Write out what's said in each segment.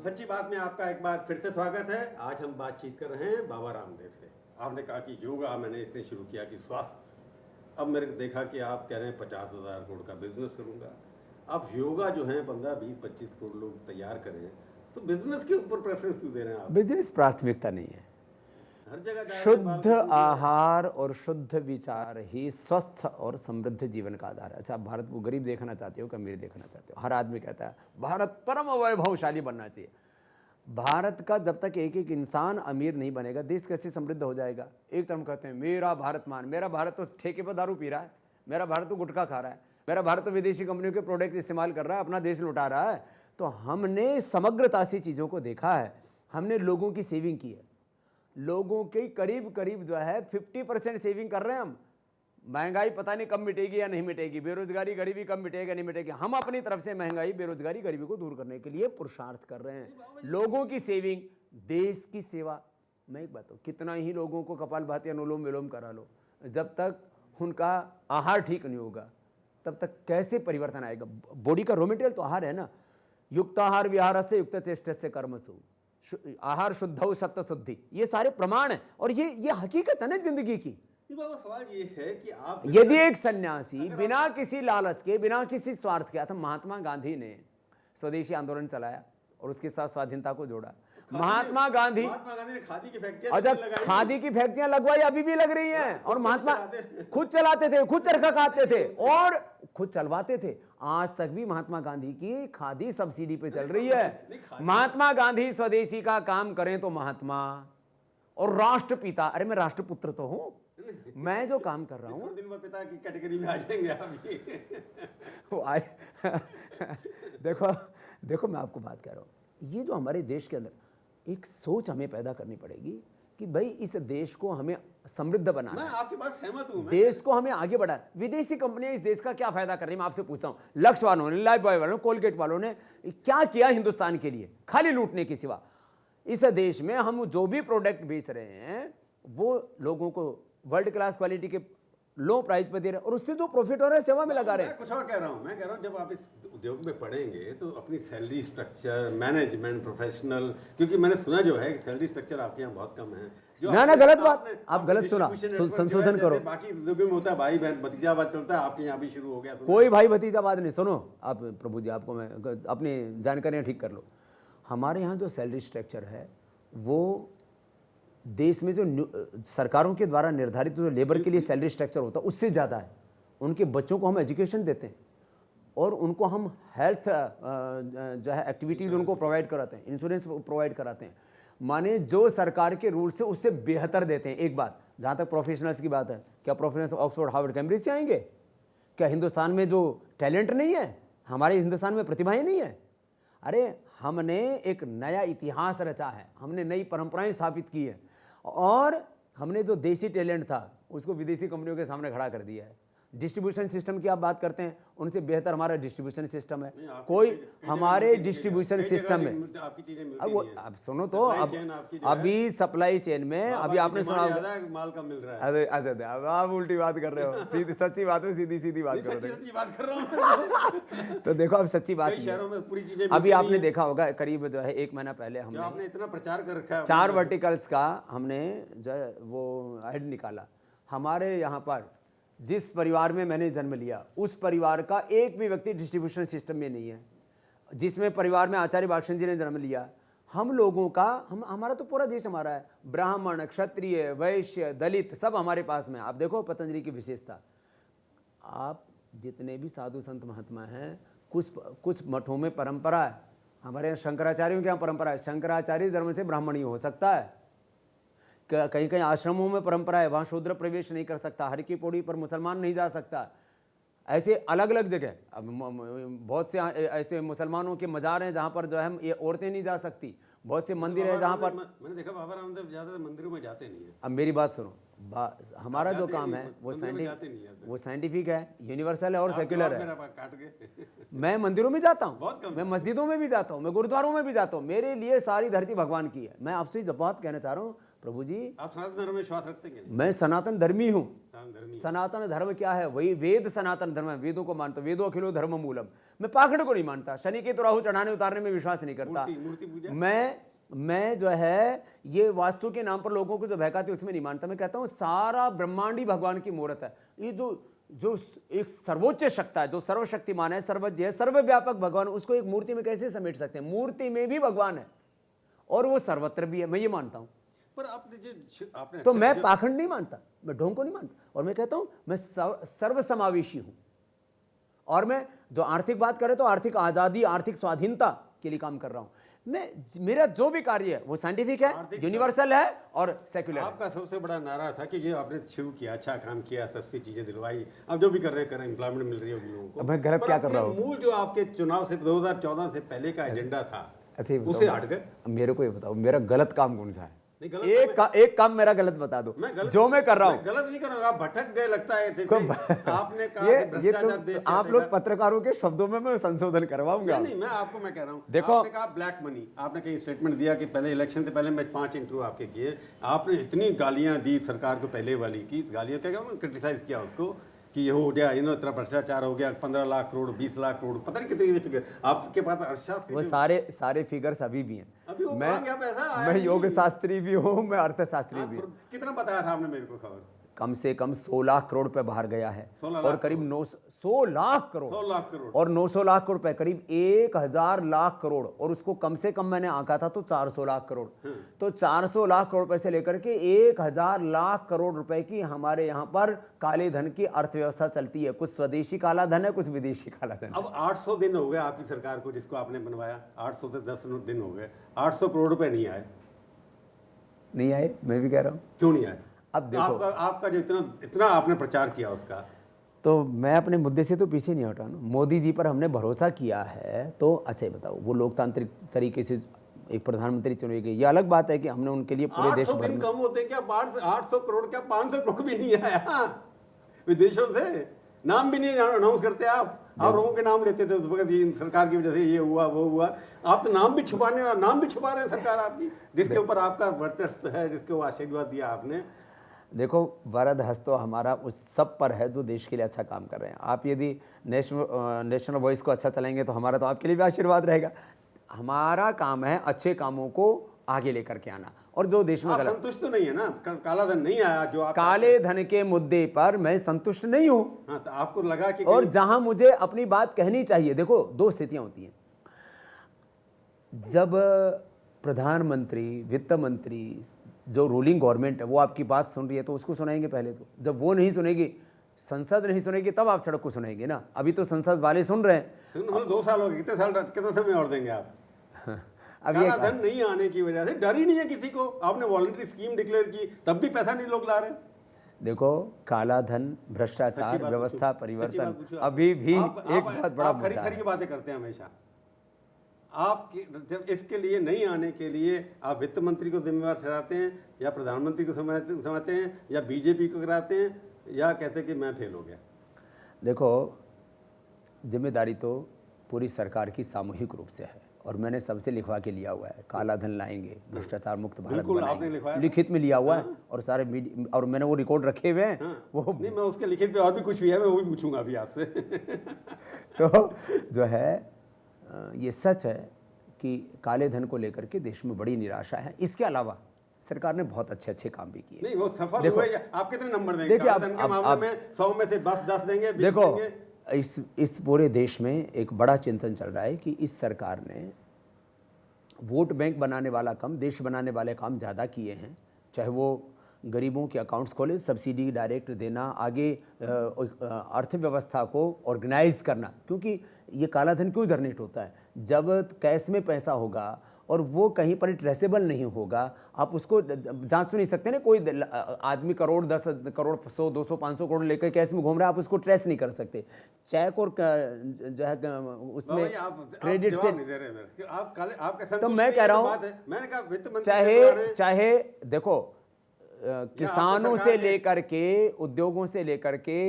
सच्ची बात में आपका एक बार फिर से स्वागत है। आज हम बातचीत कर रहे हैं बाबा रामदेव से। आपने कहा कि योगा मैंने इससे शुरू किया कि स्वास्थ्य। अब मैंने देखा कि आप कह रहे हैं 50,000 करोड़ का बिजनेस करूंगा। अब योगा जो है 15, 20, 25 करोड़ लोग तैयार करें, तो बिजनेस के ऊपर प्रेफरेंस क्यों दे रहे हैं आप? बिजनेस प्राथमिकता नहीं है। हर जगह जा रहे हैं, शुद्ध बालकृष्ण जी। आहार और शुद्ध विचार ही स्वस्थ और समृद्ध जीवन का आधार है। अच्छा, आप भारत को गरीब देखना चाहते हो कि अमीर देखना चाहते हो? हर आदमी कहता है भारत परम वैभवशाली बनना चाहिए। भारत का जब तक एक एक इंसान अमीर नहीं बनेगा, देश कैसे समृद्ध हो जाएगा? एक तरफ कहते हैं मेरा भारत मान, मेरा भारत तो ठेके पर दारू पी रहा है, मेरा भारत तो गुटखा खा रहा है, मेरा भारत तो विदेशी कंपनियों के प्रोडक्ट इस्तेमाल कर रहा है, अपना देश लुटा रहा है। तो हमने समग्रता से चीज़ों को देखा है। हमने लोगों की सेविंग की है, लोगों के करीब करीब जो है 50% सेविंग कर रहे हैं हम। महंगाई पता नहीं कब मिटेगी या नहीं मिटेगी, बेरोजगारी गरीबी कब मिटेगा नहीं मिटेगी। हम अपनी तरफ से महंगाई बेरोजगारी गरीबी को दूर करने के लिए पुरुषार्थ कर रहे हैं। लोगों की सेविंग, देश की सेवा। मैं एक बात हूँ, कितना ही लोगों को कपालभाति अनुलोम विलोम करा लो, जब तक उनका आहार ठीक नहीं होगा तब तक कैसे परिवर्तन आएगा? बॉडी का रॉ मटेरियल तो आहार है ना। युक्त आहार विहार से युक्त चेष्ट से कर्मसु, आहार शुद्ध सत्य शुद्धि, ये सारे प्रमाण है और ये हकीकत है ना जिंदगी की। बाबा सवाल ये है कि आप यदि एक सन्यासी बिना किसी लालच के, बिना किसी स्वार्थ के, महात्मा गांधी ने स्वदेशी आंदोलन चलाया और उसके साथ स्वाधीनता को जोड़ा। महात्मा गांधी ने खादी की फैक्ट्रियां अच्छा, खादी की फैक्ट्रियां लगवाई, अभी भी लग रही हैं। और महात्मा खुद चलाते थे, खुद चरखा काटते थे और खुद चलवाते थे। आज तक भी महात्मा गांधी की खादी सब्सिडी पे चल रही है। महात्मा गांधी स्वदेशी का काम करें तो महात्मा और राष्ट्रपिता। अरे मैं राष्ट्रपुत्र तो हूं, मैं जो काम कर रहा हूं, दिन में पिता की कैटेगरी में आ जाएंगे अभी। वो आए। देखो देखो, मैं आपको बात कह रहा हूं, ये जो हमारे देश के अंदर एक सोच हमें पैदा करनी पड़ेगी कि भाई इस देश को हमें समृद्ध बनाना है। मैं आपकी बात सहमत हूं। देश को हमें आगे बढ़ाना। विदेशी कंपनियां इस देश का क्या फायदा कर रही है? मैं आपसे पूछता हूं, लक्स वालों ने, लाइफ बॉय वालों ने, कोलगेट वालों ने क्या किया हिंदुस्तान के लिए, खाली लूटने के सिवा? इस देश में हम जो भी प्रोडक्ट बेच रहे हैं वो लोगों को वर्ल्ड क्लास क्वालिटी के लो प्राइस पे दे रहे हैं और उससे जो प्रॉफिट हो रहा है सेवा में लगा रहे हैं। मैं कुछ और कह रहा हूं, मैं कह रहा हूं जब आप इस उद्योग में पढ़ेंगे तो अपनी सैलरी स्ट्रक्चर, मैनेजमेंट, प्रोफेशनल, क्योंकि मैंने सुना जो है सैलरी स्ट्रक्चर आपके यहाँ बहुत कम है। ना गलत बात, आप गलत सुना, संशोधन करो। बाकी उद्योगों में होता है भाई बहन भतीजावाद चलता है, आपके यहाँ भी शुरू हो गया। कोई भाई भतीजावाद नहीं। सुनो आप प्रभु जी, आपको मैं अपनी जानकारियां ठीक कर लो। हमारे यहाँ जो सैलरी स्ट्रक्चर है वो देश में जो सरकारों के द्वारा निर्धारित जो लेबर के लिए सैलरी स्ट्रक्चर होता है उससे ज़्यादा है। उनके बच्चों को हम एजुकेशन देते हैं और उनको हम हेल्थ जो है एक्टिविटीज़ उनको प्रोवाइड कराते हैं, इंश्योरेंस प्रोवाइड कराते हैं, माने जो सरकार के रूल से उससे बेहतर देते हैं। एक बात, जहाँ तक प्रोफेशनल्स की बात है, क्या प्रोफेशनल्स ऑक्सफोर्ड हार्वर्ड कैम्ब्रिज से आएंगे? क्या हिंदुस्तान में जो टैलेंट नहीं है, हमारे हिंदुस्तान में प्रतिभाएं नहीं है? अरे हमने एक नया इतिहास रचा है, हमने नई परंपराएं स्थापित की है और हमने जो देसी टैलेंट था उसको विदेशी कंपनियों के सामने खड़ा कर दिया है। डिस्ट्रीब्यूशन सिस्टम की आप बात करते हैं, उनसे बेहतर हमारा डिस्ट्रीब्यूशन सिस्टम है। कोई हमारे डिस्ट्रीब्यूशन सिस्टम में अब सुनो तो, अब अभी सप्लाई चेन में अभी आपने सुना माल कम मिल रहा है। अरे अच्छा, अब आप उल्टी बात कर रहे हो। सीधी सच्ची बात में सीधी बात कर रहे हो। तो देखो अब सच्ची बात, शहरों में पूरी चीजें अभी आपने देखा होगा करीब जो है 1 महीना पहले हमने इतना प्रचार कर रखा है, 4 वर्टिकल्स का हमने जो है वो हेड निकाला। हमारे यहाँ पर जिस परिवार में मैंने जन्म लिया उस परिवार का एक भी व्यक्ति डिस्ट्रीब्यूशन सिस्टम में नहीं है। जिसमें परिवार में आचार्य भाषण जी ने जन्म लिया, हम लोगों का, हमारा तो पूरा देश हमारा है। ब्राह्मण, क्षत्रिय, वैश्य, दलित सब हमारे पास में। आप देखो पतंजलि की विशेषता, आप जितने भी साधु संत महात्मा हैं, कुछ मठों में परंपरा है। हमारे यहाँ शंकराचार्यों के यहाँ परंपरा है, शंकराचार्य जन्म से ब्राह्मणी हो सकता है। कहीं कहीं आश्रमों में परंपरा है, वहाँ शूद्र प्रवेश नहीं कर सकता, हर की पौड़ी पर मुसलमान नहीं जा सकता। ऐसे अलग अलग जगह, अब बहुत से ऐसे मुसलमानों के मजार हैं जहाँ पर जो है ये औरतें नहीं जा सकती। बहुत से मंदिर है जहाँ पर मैंने देखा बाबा रामदेव ज्यादा मंदिरों में जाते नहीं है। अब मेरी बात सुनो, हमारा जो काम है वो साइंटिफिक है, यूनिवर्सल है और सेक्युलर है। मैं मंदिरों में जाता हूँ, मैं मस्जिदों में भी जाता हूँ, मैं गुरुद्वारों में भी जाता हूँ। मेरे लिए सारी धरती भगवान की है। मैं आपसे जब बात कहना चाह रहा हूँ, प्रभु जी आप सनातन धर्म में विश्वास रखते हैं? मैं सनातन धर्मी हूँ। सनातन धर्मी। सनातन धर्म क्या है? वही वेद सनातन धर्म है, वेदों को मानता, वेदो अखिलो धर्म मूलम। मैं पाखंड को नहीं मानता, शनि के तो राहु चढ़ाने उतारने में विश्वास नहीं करता। मूर्ति पूजा मैं जो है ये वास्तु के नाम पर लोगों को जो बहकाते उसमें नहीं मानता। मैं कहता हूँ सारा ब्रह्मांड ही भगवान की मूर्त है। ये जो एक सर्वोच्च शक्ति है, जो सर्वशक्तिमान है, सर्वज्ञ है, सर्वव्यापक भगवान, उसको एक मूर्ति में कैसे समेट सकते हैं? मूर्ति में भी भगवान है और वो सर्वत्र भी है, मैं ये मानता हूं। पर आपने तो मैं पाखंड नहीं मानता, मैं ढोंग को नहीं मानता, और मैं कहता हूं मैं सर्वसमावेशी हूं। और मैं जो आर्थिक बात करें तो आर्थिक आजादी, आर्थिक स्वाधीनता के लिए काम कर रहा हूं। मेरा जो भी कार्य है वो साइंटिफिक है, यूनिवर्सल है और सेक्युलर है। आपका सबसे बड़ा नारा था कि ये आपने शुरू किया, अच्छा काम किया, सस्ती चीजें दिलवाई, अब जो भी कर रहे हैं एम्प्लॉयमेंट मिल रही होगी लोगों को। मैं गलत क्या कर रहा हूँ? मूल जो आपके चुनाव से 2014 से पहले का एजेंडा था उसे हट गए। मेरे को ये बताओ मेरा गलत काम कौन सा है? नहीं, एक काम मेरा गलत बता दो जो मैं कर रहा हूँ। गलत नहीं कर रहा हूँ, आप भटक गए लगता है। आपने कहा ये तो आप लोग पत्रकारों के शब्दों में मैं संशोधन करवाऊंगा। नहीं, मैं कह रहा हूँ, देखो आपने कहा ब्लैक मनी, आपने कहीं स्टेटमेंट दिया कि पहले इलेक्शन से पहले मैं 5 इंटरव्यू आपके किए, आपने इतनी गालियां दी सरकार को, पहले वाली की गालियां, क्या क्रिटिसाइज किया उसको कि ये हो गया, इतना भ्रष्टाचार हो गया, 15 लाख करोड़, 20 लाख करोड़, पता नहीं कितनी फिगर आपके पास। अर्थशास्त्री वो सारे फिगर्स अभी भी हैं। अभी वो मैं योग शास्त्री भी हूँ, मैं अर्थशास्त्री भी हूँ। कितना बताया था आपने मेरे को खबर? कम से कम 100 लाख करोड़ रुपए बाहर गया है, और करीब 100 लाख करोड़ और 900 लाख करोड़ रुपए, करीब 1000 लाख करोड़, और उसको कम से कम मैंने आंका था तो 400 लाख करोड़। तो 400 लाख करोड़ रुपए से लेकर के 1000 लाख करोड़ रुपए की हमारे यहाँ पर काले धन की अर्थव्यवस्था चलती है। कुछ स्वदेशी काला धन है, कुछ विदेशी काला धन। अब 800 दिन हो गए आपकी सरकार को, जिसको आपने बनवाया, 800 से 10 दिन हो गए, 800 करोड़ रुपए नहीं आए। मैं भी कह रहा हूँ, क्यों नहीं आए? अब देखो आपका जो इतना आपने प्रचार किया उसका, तो मैं अपने मुद्दे से तो पीछे नहीं हटा ना। मोदी जी पर हमने भरोसा किया है, तो अच्छा ही बताओ, वो लोकतांत्रिक तरीके से एक प्रधानमंत्री चुने गए, ये अलग बात है कि हमने उनके लिए पूरे देश भर में। कम होते क्या? 800 करोड़ क्या 500 करोड़ भी नहीं आया विदेशों से? नाम भी नहीं अनाउंस करते आप लोगों के नाम लेते थे उस वक्त, ये सरकार की वजह से ये हुआ वो हुआ। आप तो नाम भी छुपा रहे हैं सरकार आपकी, जिसके ऊपर आपका वर्चस्व है, जिसके वो आशीर्वाद दिया आपने। देखो, वरद हस्त तो हमारा उस सब पर है जो देश के लिए अच्छा काम कर रहे हैं। आप यदि नेशनल वॉइस को अच्छा चलाएंगे तो हमारा तो आपके लिए भी आशीर्वाद रहेगा। हमारा काम है अच्छे कामों को आगे लेकर के आना, और जो देश में गलत। संतुष्ट तो नहीं है ना? काला धन नहीं आया जो आप काले धन के मुद्दे पर मैं संतुष्ट नहीं हूं। हाँ, तो आपको लगा कि और जहां मुझे अपनी बात कहनी चाहिए, देखो 2 स्थितियां होती हैं। जब प्रधानमंत्री, वित्त मंत्री, जो रूलिंग गवर्नमेंट है वो आपकी बात सुन रही है तो उसको सुनाएंगे पहले। तो जब वो नहीं सुनेगी, संसद नहीं सुनेगी, तब आप सड़क को सुनाएंगे ना। अभी तो संसद वाले सुन रहे हैं। 2 साल हो गए, कितने समय और देंगे आप? काला धन नहीं आने की वजह से डर ही नहीं है किसी को। आपने वॉलंटरी स्कीम डिक्लेयर की, तब भी पैसा नहीं लोग ला रहे। देखो, काला धन, भ्रष्टाचार, व्यवस्था परिवर्तन अभी भी एक बहुत बड़ा मुद्दा है। की बातें करते हैं हमेशा। आप जब इसके लिए नहीं आने के लिए आप वित्त मंत्री को जिम्मेवार ठहराते हैं, या प्रधानमंत्री को समझते हैं, या बीजेपी को कराते हैं, या कहते हैं कि मैं फेल हो गया? देखो, जिम्मेदारी तो पूरी सरकार की सामूहिक रूप से है, और मैंने सबसे लिखवा के लिया हुआ है। काला धन लाएंगे, भ्रष्टाचार मुक्त भारत बनाएंगे, लिखित में लिया हुआ है, और सारे और मैंने वो रिकॉर्ड रखे हुए हैं। वो नहीं, मैं उसके लिखित पे और भी कुछ भी है, मैं वो भी पूछूंगा अभी आपसे। तो जो है ये सच है कि काले धन को लेकर के देश में बड़ी निराशा है। इसके अलावा सरकार ने बहुत अच्छे काम भी किए। नहीं, वो सफल हुए। आप कितने नंबर देंगे काले धन के मामले में? 100 में से बस 10 देंगे, 20 देखो देंगे? इस पूरे देश में एक बड़ा चिंतन चल रहा है कि इस सरकार ने वोट बैंक बनाने वाला कम, देश बनाने वाले काम ज़्यादा किए हैं। चाहे वो गरीबों के अकाउंट्स खोले, सब्सिडी डायरेक्ट देना, आगे अर्थव्यवस्था को ऑर्गेनाइज करना। क्योंकि ये काला धन क्यों जनरेट होता है? जब कैश में पैसा होगा और वो कहीं पर ट्रेसेबल नहीं होगा, आप उसको जांच तो नहीं सकते ना। कोई आदमी करोड़, 10 करोड़, 100, 200, 500 करोड़ लेकर कैश में घूम रहा है, आप उसको ट्रेस नहीं कर सकते। चेक और जो है उसमें क्रेडिट से। तो मैं कह रहा हूँ, चाहे देखो, किसानों से लेकर के, उद्योगों से लेकर के,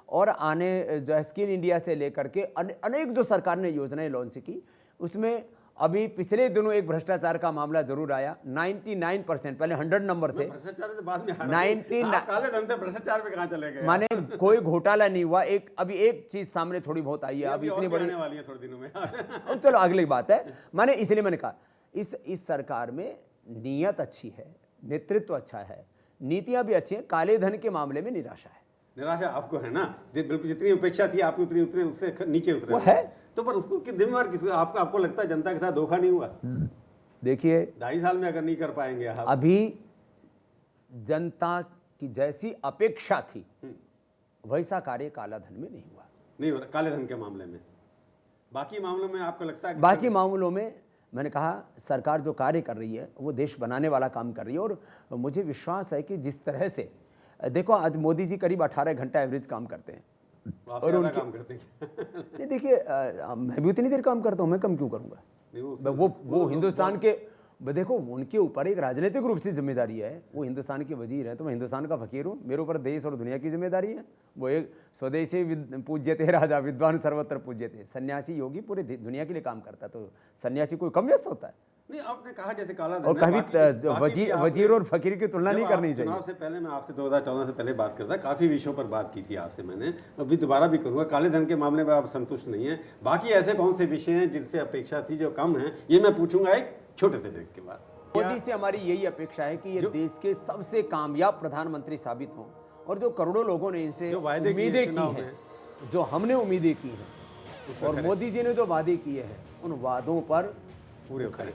और आने जो है स्किल इंडिया से लेकर के अनेक जो सरकार ने योजनाएं लॉन्च की, उसमें अभी पिछले दिनों एक भ्रष्टाचार का मामला जरूर आया, 99%, पहले 100 नंबर थे, भ्रष्टाचार से बाद में आ रहा है। 99 आप काले धन से भ्रष्टाचार पे कहाँ चले गए? माने कोई घोटाला नहीं हुआ। अभी एक चीज सामने थोड़ी बहुत आई है, अभी और इतनी भी बड़ी, आने वाली है थोड़े दिनों में। अब चलो अगली बात है। माने इसलिए मैंने कहा इस सरकार में नीयत अच्छी है, नेतृत्व अच्छा है, नीतियां भी अच्छी हैं, काले धन के मामले में निराशा है। निराशा आपको है ना, बिल्कुल जितनी अपेक्षा थी आपकी उतनी उतने उससे नीचे उतरे वो है। तो पर उसको जिम्मेवार किसी आपको लगता है जनता के साथ धोखा नहीं हुआ? देखिए 2.5 साल में अगर नहीं कर पाएंगे आप, अभी जनता की जैसी अपेक्षा थी वैसा कार्य काला धन में नहीं हुआ। नहीं हो रहा काले धन के मामले में। बाकी मामलों में आपको लगता है कि बाकी मामलों में मैंने कहा सरकार जो कार्य कर रही है वो देश बनाने वाला काम कर रही है, और मुझे विश्वास है कि जिस तरह से देखो आज मोदी जी करीब 18 घंटा एवरेज काम करते हैं आपसे ज़्यादा काम करते हैं। नहीं देखिए मैं भी उतनी देर काम करता हूँ, मैं कम क्यों करूँगा? नहीं, वो हिंदुस्तान के देखो उनके ऊपर एक राजनीतिक रूप से जिम्मेदारी है, वो हिंदुस्तान के वजीर हैं, तो मैं हिंदुस्तान का फकीर हूँ, मेरे ऊपर देश और दुनिया की जिम्मेदारी है। वो एक स्वदेशी पूज्यते राजा विद्वान सर्वत्र पूज्यते, सन्यासी योगी पूरे दुनिया के लिए काम करता है, तो सन्यासी कोई कम व्यस्त होता है? नहीं आपने कहा जैसे काला धन और है, कभी वजीर और फकीर की तुलना नहीं करनी चाहिए। चुनाव से पहले मैं आपसे 2014 से पहले बात करता, काफ़ी विषयों पर बात की थी आपसे मैंने, अभी दोबारा भी करूँगा। काले धन के मामले में आप संतुष्ट नहीं हैं, बाकी ऐसे कौन से विषय हैं जिनसे अपेक्षा थी जो कम है, ये मैं पूछूंगा एक छोटे से ब्रेक के बाद। मोदी से हमारी यही अपेक्षा है कि ये देश के सबसे कामयाब प्रधानमंत्री साबित हों, और जो करोड़ों लोगों ने इनसे उम्मीदें की हैं, जो हमने उम्मीदें की हैं और मोदी जी ने जो वादे किए हैं उन वादों पर पूरे खरे